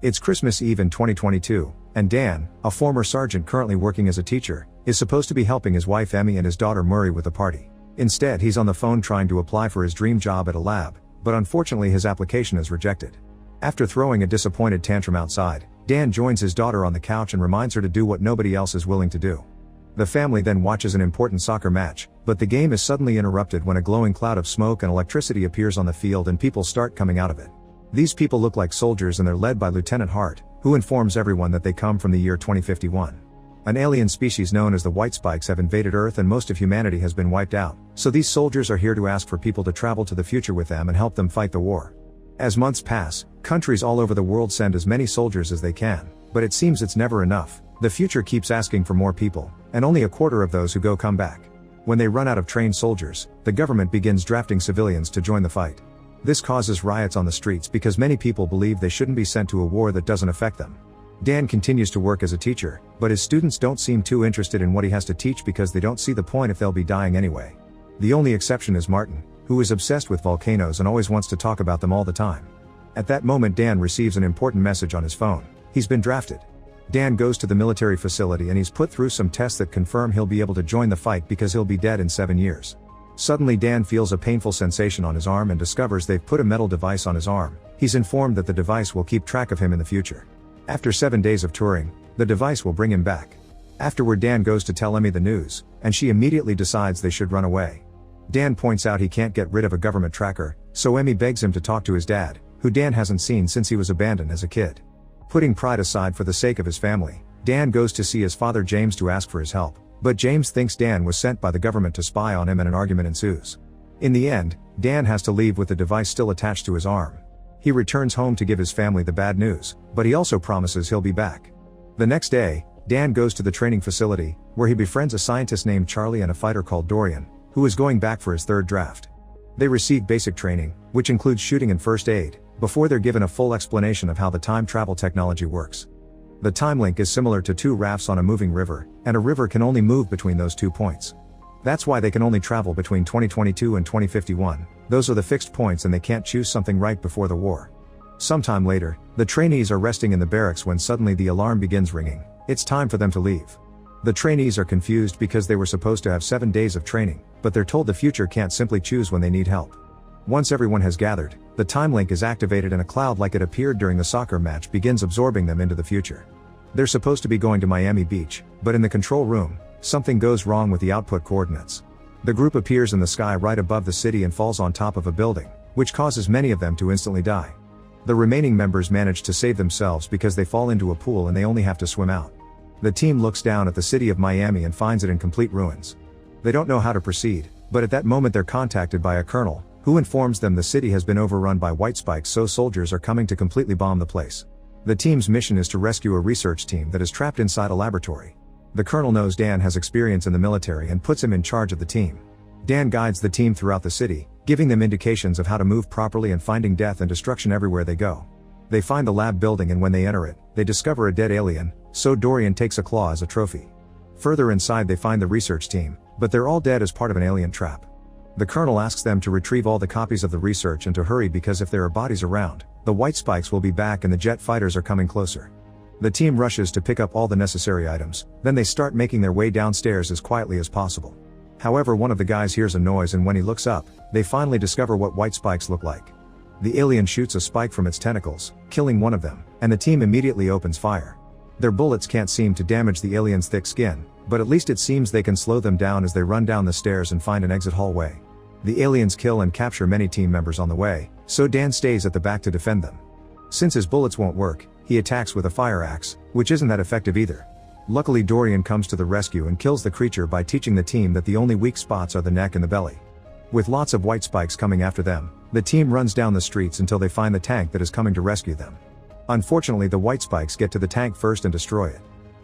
It's Christmas Eve in 2022, and Dan, a former sergeant currently working as a teacher, is supposed to be helping his wife Emmy and his daughter Murray with the party. Instead, he's on the phone trying to apply for his dream job at a lab, but unfortunately his application is rejected. After throwing a disappointed tantrum outside, Dan joins his daughter on the couch and reminds her to do what nobody else is willing to do. The family then watches an important soccer match, but the game is suddenly interrupted when a glowing cloud of smoke and electricity appears on the field and people start coming out of it. These people look like soldiers and they're led by Lieutenant Horde, who informs everyone that they come from the year 2051. An alien species known as the White Spikes have invaded Earth and most of humanity has been wiped out, so these soldiers are here to ask for people to travel to the future with them and help them fight the war. As months pass, countries all over the world send as many soldiers as they can, but it seems it's never enough. The future keeps asking for more people, and only a quarter of those who go come back. When they run out of trained soldiers, the government begins drafting civilians to join the fight. This causes riots on the streets because many people believe they shouldn't be sent to a war that doesn't affect them. Dan continues to work as a teacher, but his students don't seem too interested in what he has to teach because they don't see the point if they'll be dying anyway. The only exception is Martin, who is obsessed with volcanoes and always wants to talk about them all the time. At that moment Dan receives an important message on his phone. He's been drafted. Dan goes to the military facility and he's put through some tests that confirm he'll be able to join the fight because he'll be dead in 7 years. Suddenly Dan feels a painful sensation on his arm and discovers they've put a metal device on his arm. He's informed that the device will keep track of him in the future. After 7 days of touring, the device will bring him back. Afterward Dan goes to tell Emmy the news, and she immediately decides they should run away. Dan points out he can't get rid of a government tracker, so Emmy begs him to talk to his dad, who Dan hasn't seen since he was abandoned as a kid. Putting pride aside for the sake of his family, Dan goes to see his father James to ask for his help, but James thinks Dan was sent by the government to spy on him and an argument ensues. In the end, Dan has to leave with the device still attached to his arm. He returns home to give his family the bad news, but he also promises he'll be back. The next day, Dan goes to the training facility, where he befriends a scientist named Charlie and a fighter called Dorian, who is going back for his third draft. They receive basic training, which includes shooting and first aid, before they're given a full explanation of how the time travel technology works. The time link is similar to two rafts on a moving river, and a river can only move between those 2 points. That's why they can only travel between 2022 and 2051, those are the fixed points and they can't choose something right before the war. Sometime later, the trainees are resting in the barracks when suddenly the alarm begins ringing. It's time for them to leave. The trainees are confused because they were supposed to have 7 days of training, but they're told the future can't simply choose when they need help. Once everyone has gathered, the time link is activated and a cloud like it appeared during the soccer match begins absorbing them into the future. They're supposed to be going to Miami Beach, but in the control room, something goes wrong with the output coordinates. The group appears in the sky right above the city and falls on top of a building, which causes many of them to instantly die. The remaining members manage to save themselves because they fall into a pool and they only have to swim out. The team looks down at the city of Miami and finds it in complete ruins. They don't know how to proceed, but at that moment they're contacted by a colonel, who informs them the city has been overrun by White Spikes, so soldiers are coming to completely bomb the place. The team's mission is to rescue a research team that is trapped inside a laboratory. The colonel knows Dan has experience in the military and puts him in charge of the team. Dan guides the team throughout the city, giving them indications of how to move properly and finding death and destruction everywhere they go. They find the lab building and when they enter it, they discover a dead alien, so Dorian takes a claw as a trophy. Further inside they find the research team, but they're all dead as part of an alien trap. The colonel asks them to retrieve all the copies of the research and to hurry because if there are bodies around, the White Spikes will be back and the jet fighters are coming closer. The team rushes to pick up all the necessary items, then they start making their way downstairs as quietly as possible. However, one of the guys hears a noise and when he looks up, they finally discover what White Spikes look like. The alien shoots a spike from its tentacles, killing one of them, and the team immediately opens fire. Their bullets can't seem to damage the alien's thick skin, but at least it seems they can slow them down as they run down the stairs and find an exit hallway. The aliens kill and capture many team members on the way, so Dan stays at the back to defend them. Since his bullets won't work, he attacks with a fire axe, which isn't that effective either. Luckily Dorian comes to the rescue and kills the creature by teaching the team that the only weak spots are the neck and the belly. With lots of White Spikes coming after them, the team runs down the streets until they find the tank that is coming to rescue them. Unfortunately the White Spikes get to the tank first and destroy it.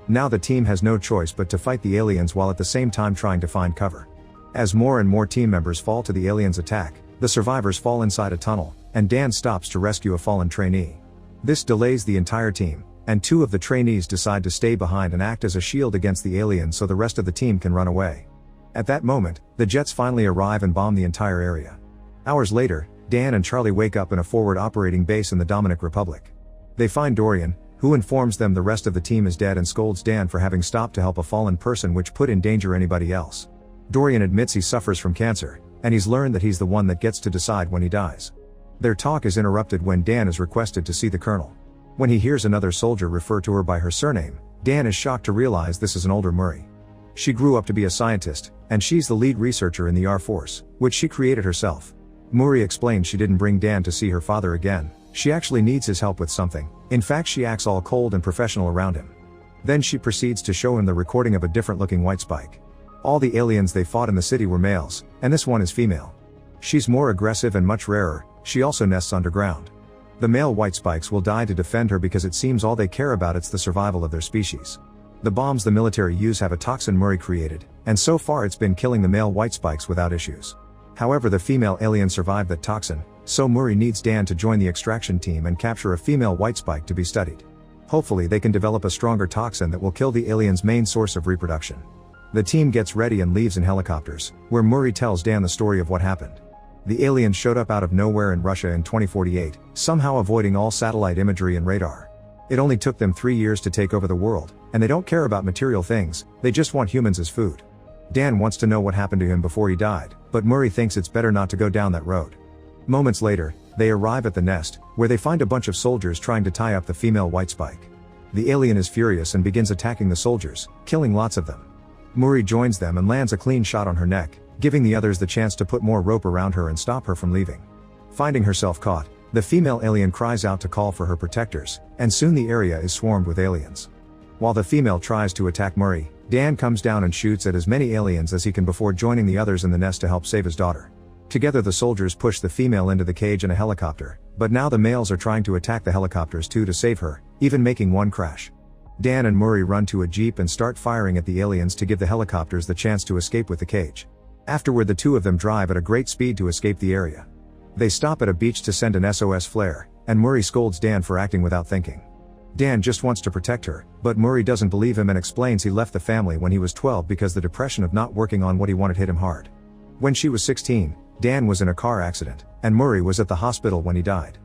Now the team has no choice but to fight the aliens while at the same time trying to find cover. As more and more team members fall to the aliens' attack, the survivors fall inside a tunnel, and Dan stops to rescue a fallen trainee. This delays the entire team, and 2 of the trainees decide to stay behind and act as a shield against the aliens so the rest of the team can run away. At that moment, the jets finally arrive and bomb the entire area. Hours later, Dan and Charlie wake up in a forward operating base in the Dominican Republic. They find Dorian, who informs them the rest of the team is dead and scolds Dan for having stopped to help a fallen person which put in danger anybody else. Dorian admits he suffers from cancer, and he's learned that he's the one that gets to decide when he dies. Their talk is interrupted when Dan is requested to see the colonel. When he hears another soldier refer to her by her surname, Dan is shocked to realize this is an older Murray. She grew up to be a scientist, and she's the lead researcher in the R Force, which she created herself. Murray explains she didn't bring Dan to see her father again, she actually needs his help with something. In fact, she acts all cold and professional around him. Then she proceeds to show him the recording of a different looking white spike. All the aliens they fought in the city were males, and this one is female. She's more aggressive and much rarer, she also nests underground. The male white spikes will die to defend her because it seems all they care about is the survival of their species. The bombs the military use have a toxin Murray created, and so far it's been killing the male white spikes without issues. However, the female alien survived that toxin, so Murray needs Dan to join the extraction team and capture a female white spike to be studied. Hopefully they can develop a stronger toxin that will kill the alien's main source of reproduction. The team gets ready and leaves in helicopters, where Murray tells Dan the story of what happened. The aliens showed up out of nowhere in Russia in 2048, somehow avoiding all satellite imagery and radar. It only took them 3 years to take over the world, and they don't care about material things, they just want humans as food. Dan wants to know what happened to him before he died, but Murray thinks it's better not to go down that road. Moments later, they arrive at the nest, where they find a bunch of soldiers trying to tie up the female white spike. The alien is furious and begins attacking the soldiers, killing lots of them. Murray joins them and lands a clean shot on her neck, giving the others the chance to put more rope around her and stop her from leaving. Finding herself caught, the female alien cries out to call for her protectors, and soon the area is swarmed with aliens. While the female tries to attack Murray, Dan comes down and shoots at as many aliens as he can before joining the others in the nest to help save his daughter. Together the soldiers push the female into the cage in a helicopter, but now the males are trying to attack the helicopters too to save her, even making one crash. Dan and Murray run to a jeep and start firing at the aliens to give the helicopters the chance to escape with the cage. Afterward the two of them drive at a great speed to escape the area. They stop at a beach to send an SOS flare, and Murray scolds Dan for acting without thinking. Dan just wants to protect her, but Murray doesn't believe him and explains he left the family when he was 12 because the depression of not working on what he wanted hit him hard. When she was 16, Dan was in a car accident, and Murray was at the hospital when he died.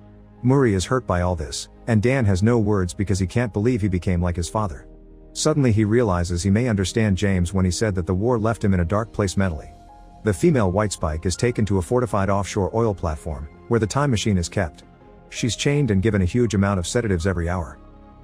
Murray is hurt by all this, and Dan has no words because he can't believe he became like his father. Suddenly he realizes he may understand James when he said that the war left him in a dark place mentally. The female white spike is taken to a fortified offshore oil platform, where the time machine is kept. She's chained and given a huge amount of sedatives every hour.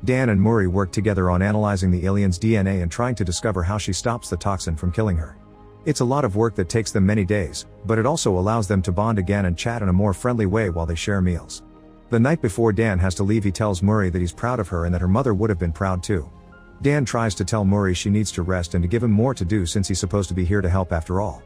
Dan and Murray work together on analyzing the alien's DNA and trying to discover how she stops the toxin from killing her. It's a lot of work that takes them many days, but it also allows them to bond again and chat in a more friendly way while they share meals. The night before Dan has to leave, he tells Murray that he's proud of her and that her mother would have been proud too. Dan tries to tell Murray she needs to rest and to give him more to do since he's supposed to be here to help after all.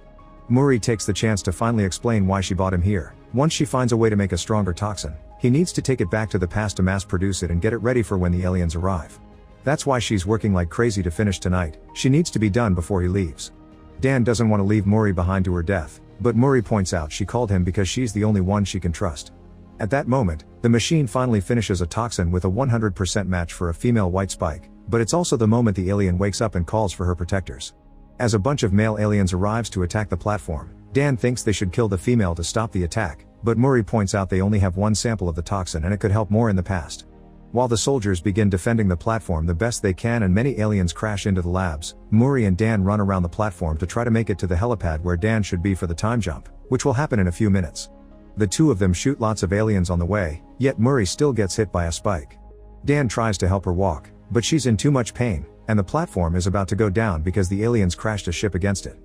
Murray takes the chance to finally explain why she brought him here. Once she finds a way to make a stronger toxin, he needs to take it back to the past to mass produce it and get it ready for when the aliens arrive. That's why she's working like crazy to finish tonight, she needs to be done before he leaves. Dan doesn't want to leave Murray behind to her death, but Murray points out she called him because she's the only one she can trust. At that moment, the machine finally finishes a toxin with a 100% match for a female white spike, but it's also the moment the alien wakes up and calls for her protectors. As a bunch of male aliens arrives to attack the platform, Dan thinks they should kill the female to stop the attack, but Murray points out they only have one sample of the toxin and it could help more in the past. While the soldiers begin defending the platform the best they can and many aliens crash into the labs, Murray and Dan run around the platform to try to make it to the helipad where Dan should be for the time jump, which will happen in a few minutes. The two of them shoot lots of aliens on the way, yet Murray still gets hit by a spike. Dan tries to help her walk, but she's in too much pain, and the platform is about to go down because the aliens crashed a ship against it.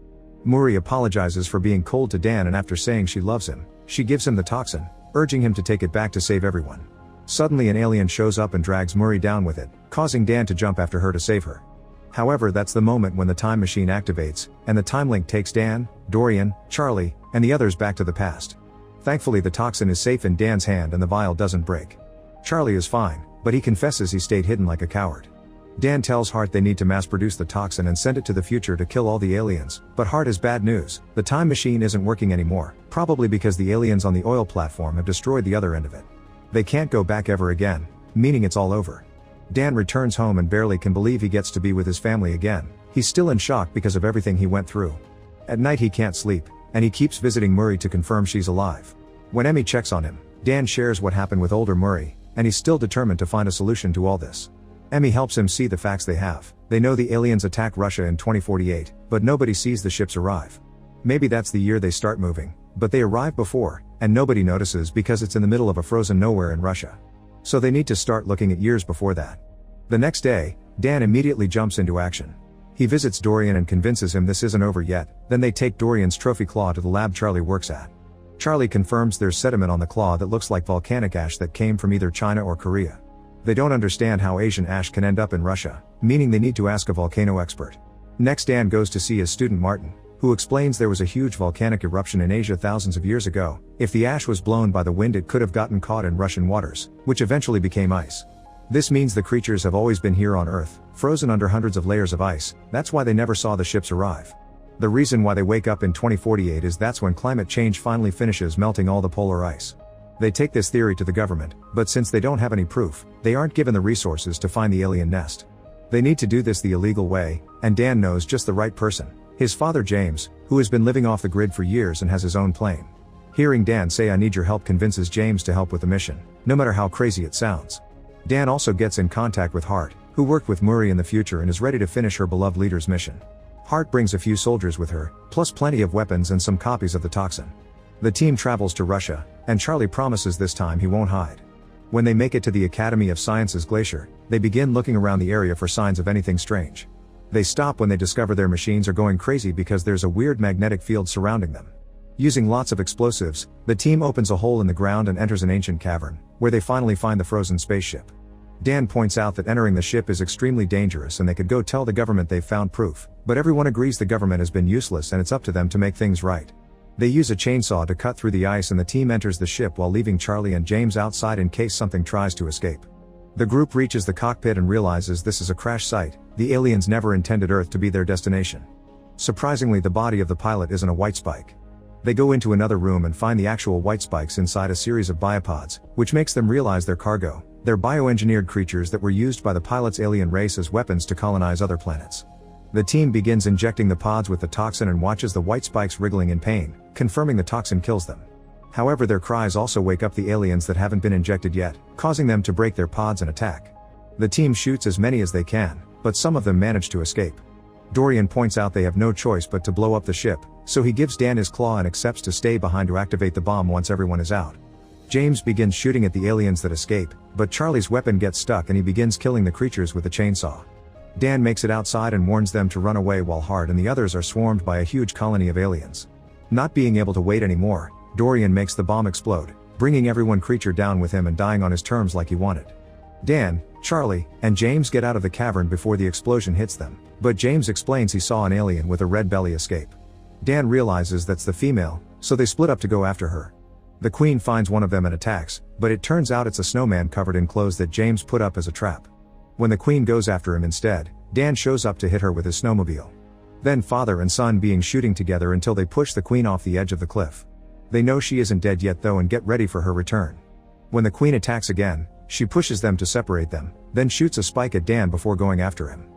Murray apologizes for being cold to Dan, and after saying she loves him, she gives him the toxin, urging him to take it back to save everyone. Suddenly an alien shows up and drags Murray down with it, causing Dan to jump after her to save her. However, that's the moment when the time machine activates, and the time link takes Dan, Dorian, Charlie, and the others back to the past. Thankfully the toxin is safe in Dan's hand and the vial doesn't break. Charlie is fine, but he confesses he stayed hidden like a coward. Dan tells Hart they need to mass produce the toxin and send it to the future to kill all the aliens, but Hart has bad news. The time machine isn't working anymore, probably because the aliens on the oil platform have destroyed the other end of it. They can't go back ever again, meaning it's all over. Dan returns home and barely can believe he gets to be with his family again. He's still in shock because of everything he went through. At night he can't sleep, and he keeps visiting Murray to confirm she's alive. When Emmy checks on him, Dan shares what happened with older Murray, and he's still determined to find a solution to all this. Emmy helps him see the facts they have. They know the aliens attack Russia in 2048, but nobody sees the ships arrive. Maybe that's the year they start moving, but they arrive before, and nobody notices because it's in the middle of a frozen nowhere in Russia. So they need to start looking at years before that. The next day, Dan immediately jumps into action. He visits Dorian and convinces him this isn't over yet, then they take Dorian's trophy claw to the lab Charlie works at. Charlie confirms there's sediment on the claw that looks like volcanic ash that came from either China or Korea. They don't understand how Asian ash can end up in Russia, meaning they need to ask a volcano expert. Next, Dan goes to see his student Martin, who explains there was a huge volcanic eruption in Asia thousands of years ago. If the ash was blown by the wind, it could have gotten caught in Russian waters, which eventually became ice. This means the creatures have always been here on Earth, frozen under hundreds of layers of ice. That's why they never saw the ships arrive. The reason why they wake up in 2048 is that's when climate change finally finishes melting all the polar ice. They take this theory to the government, but since they don't have any proof, they aren't given the resources to find the alien nest. They need to do this the illegal way, and Dan knows just the right person. His father James, who has been living off the grid for years and has his own plane. Hearing Dan say "I need your help" convinces James to help with the mission, no matter how crazy it sounds. Dan also gets in contact with Horde, who worked with Murray in the future and is ready to finish her beloved leader's mission. Harte brings a few soldiers with her, plus plenty of weapons and some copies of the toxin. The team travels to Russia, and Charlie promises this time he won't hide. When they make it to the Academy of Sciences glacier, they begin looking around the area for signs of anything strange. They stop when they discover their machines are going crazy because there's a weird magnetic field surrounding them. Using lots of explosives, the team opens a hole in the ground and enters an ancient cavern, where they finally find the frozen spaceship. Dan points out that entering the ship is extremely dangerous and they could go tell the government they've found proof, but everyone agrees the government has been useless and it's up to them to make things right. They use a chainsaw to cut through the ice and the team enters the ship while leaving Charlie and James outside in case something tries to escape. The group reaches the cockpit and realizes this is a crash site. The aliens never intended Earth to be their destination. Surprisingly, the body of the pilot isn't a white spike. They go into another room and find the actual white spikes inside a series of biopods, which makes them realize their cargo. They're bioengineered creatures that were used by the pilot's alien race as weapons to colonize other planets. The team begins injecting the pods with the toxin and watches the white spikes wriggling in pain, confirming the toxin kills them. However, their cries also wake up the aliens that haven't been injected yet, causing them to break their pods and attack. The team shoots as many as they can, but some of them manage to escape. Dorian points out they have no choice but to blow up the ship, so he gives Dan his claw and accepts to stay behind to activate the bomb once everyone is out. James begins shooting at the aliens that escape, but Charlie's weapon gets stuck and he begins killing the creatures with a chainsaw. Dan makes it outside and warns them to run away while Harte and the others are swarmed by a huge colony of aliens. Not being able to wait anymore, Dorian makes the bomb explode, bringing everyone creature down with him and dying on his terms like he wanted. Dan, Charlie, and James get out of the cavern before the explosion hits them, but James explains he saw an alien with a red belly escape. Dan realizes that's the female, so they split up to go after her. The Queen finds one of them and attacks, but it turns out it's a snowman covered in clothes that James put up as a trap. When the Queen goes after him instead, Dan shows up to hit her with his snowmobile. Then father and son being shooting together until they push the Queen off the edge of the cliff. They know she isn't dead yet though and get ready for her return. When the Queen attacks again, she pushes them to separate them, then shoots a spike at Dan before going after him.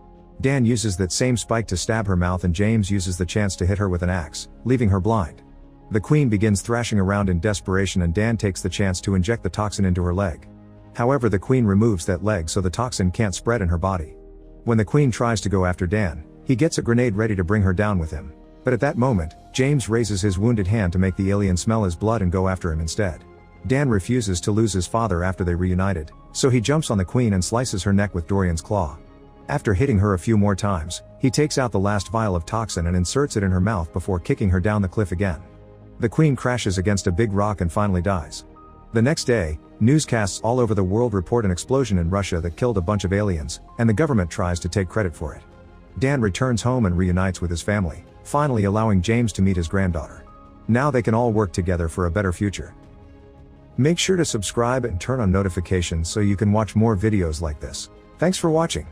Dan uses that same spike to stab her mouth and James uses the chance to hit her with an axe, leaving her blind. The Queen begins thrashing around in desperation and Dan takes the chance to inject the toxin into her leg. However, the Queen removes that leg so the toxin can't spread in her body. When the Queen tries to go after Dan, he gets a grenade ready to bring her down with him. But at that moment, James raises his wounded hand to make the alien smell his blood and go after him instead. Dan refuses to lose his father after they reunited, so he jumps on the Queen and slices her neck with Dorian's claw. After hitting her a few more times, he takes out the last vial of toxin and inserts it in her mouth before kicking her down the cliff again. The Queen crashes against a big rock and finally dies. The next day, newscasts all over the world report an explosion in Russia that killed a bunch of aliens, and the government tries to take credit for it. Dan returns home and reunites with his family, finally allowing James to meet his granddaughter. Now they can all work together for a better future. Make sure to subscribe and turn on notifications so you can watch more videos like this. Thanks for watching.